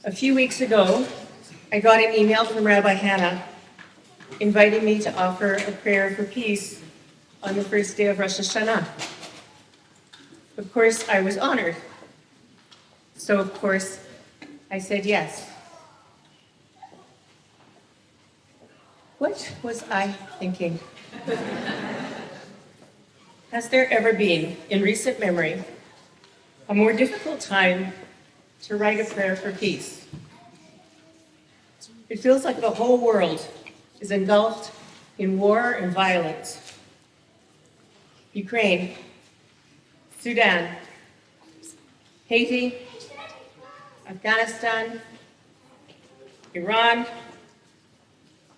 A few weeks ago, I got an email from Rabbi Hannah inviting me to offer a prayer for peace on the first day of Rosh Hashanah. Of course, I was honored. So, of course, I said yes. What was I thinking? Has there ever been, in recent memory, a more difficult time to write a prayer for peace? It feels like the whole world is engulfed in war and violence. Ukraine, Sudan, Haiti, Afghanistan, Iran,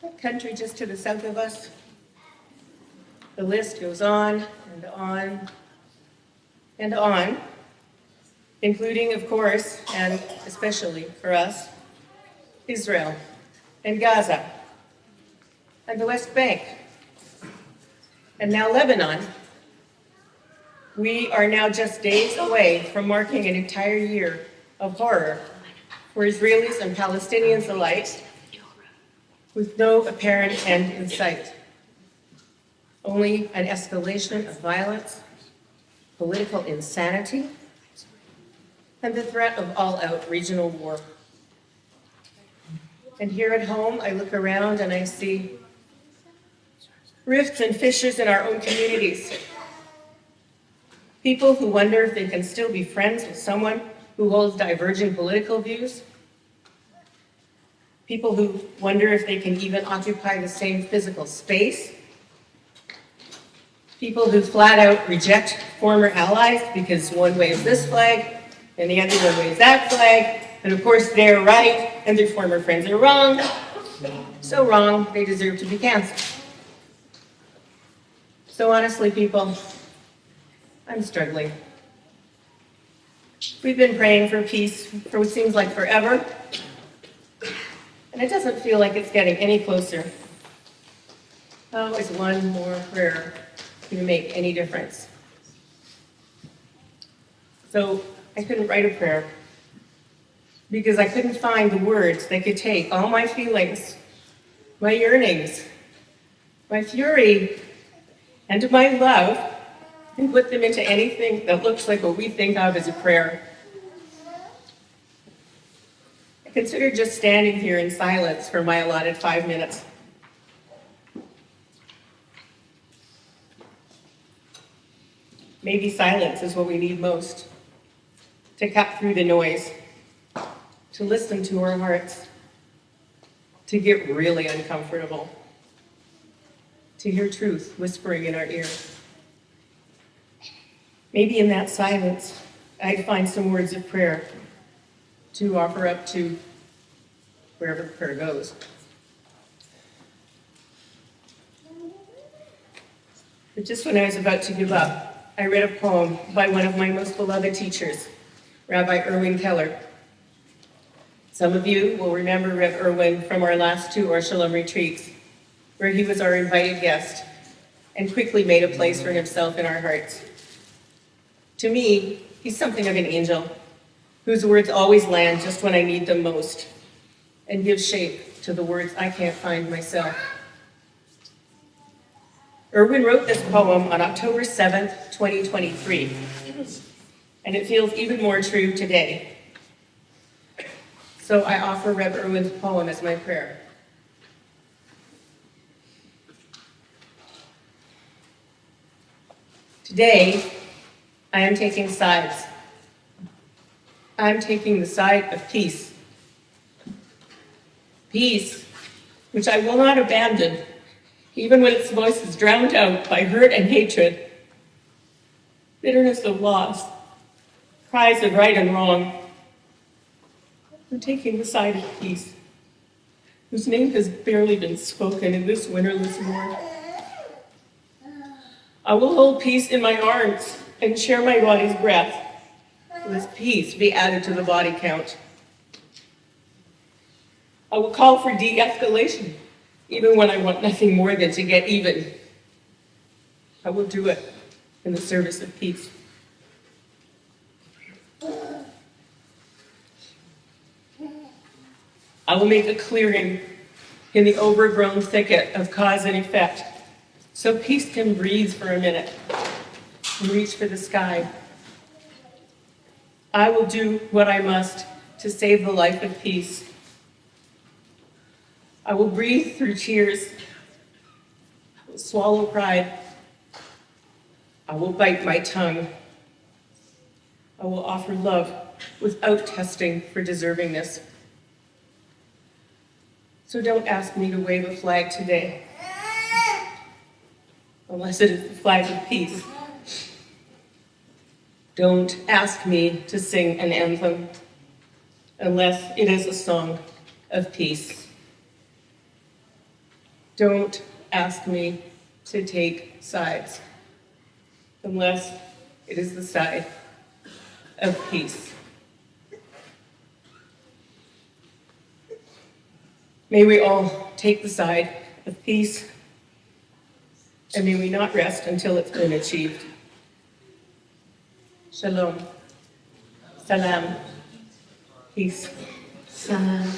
that country just to the south of us. The list goes on and on and on, including, of course, and especially for us, Israel and Gaza and the West Bank, and now Lebanon. We are now just days away from marking an entire year of horror for Israelis and Palestinians alike, with no apparent end in sight. Only an escalation of violence, political insanity, and the threat of all-out regional war. And here at home, I look around and I see rifts and fissures in our own communities. People who wonder if they can still be friends with someone who holds diverging political views. People who wonder if they can even occupy the same physical space. People who flat out reject former allies because one waves this flag and the other one waves that flag. And of course they're right and their former friends are wrong. So wrong, they deserve to be canceled. So honestly, people, I'm struggling. We've been praying for peace for what seems like forever, and it doesn't feel like it's getting any closer. How is one more prayer going to make any difference? So I couldn't write a prayer because I couldn't find the words that could take all my feelings, my yearnings, my fury, and my love and put them into anything that looks like what we think of as a prayer. I considered just standing here in silence for my allotted 5 minutes. Maybe silence is what we need most, to cut through the noise, to listen to our hearts, to get really uncomfortable, to hear truth whispering in our ear. Maybe in that silence, I'd find some words of prayer to offer up to wherever prayer goes. But just when I was about to give up, I read a poem by one of my most beloved teachers, Rabbi Erwin Keller. Some of you will remember Rev Erwin from our last 2 Or Shalom retreats, where he was our invited guest and quickly made a place for himself in our hearts. To me, he's something of an angel, whose words always land just when I need them most and give shape to the words I can't find myself. Erwin wrote this poem on October 7th, 2023, and it feels even more true today. So I offer Rev Erwin's poem as my prayer. Today, I am taking sides. I'm taking the side of peace. Peace, which I will not abandon, even when its voice is drowned out by hurt and hatred, bitterness of loss, cries of right and wrong. I'm taking the side of peace, whose name has barely been spoken in this winterless war. I will hold peace in my arms and share my body's breath, lest peace be added to the body count. I will call for de-escalation, even when I want nothing more than to get even. I will do it in the service of peace. I will make a clearing in the overgrown thicket of cause and effect, so peace can breathe for a minute and reach for the sky. I will do what I must to save the life of peace. I will breathe through tears. I will swallow pride. I will bite my tongue. I will offer love without testing for deservingness. So don't ask me to wave a flag today, unless it is the flag of peace. Don't ask me to sing an anthem, unless it is a song of peace. Don't ask me to take sides, unless it is the side of peace. May we all take the side of peace, and may we not rest until it's been achieved. Shalom. Salam. Peace. Salam.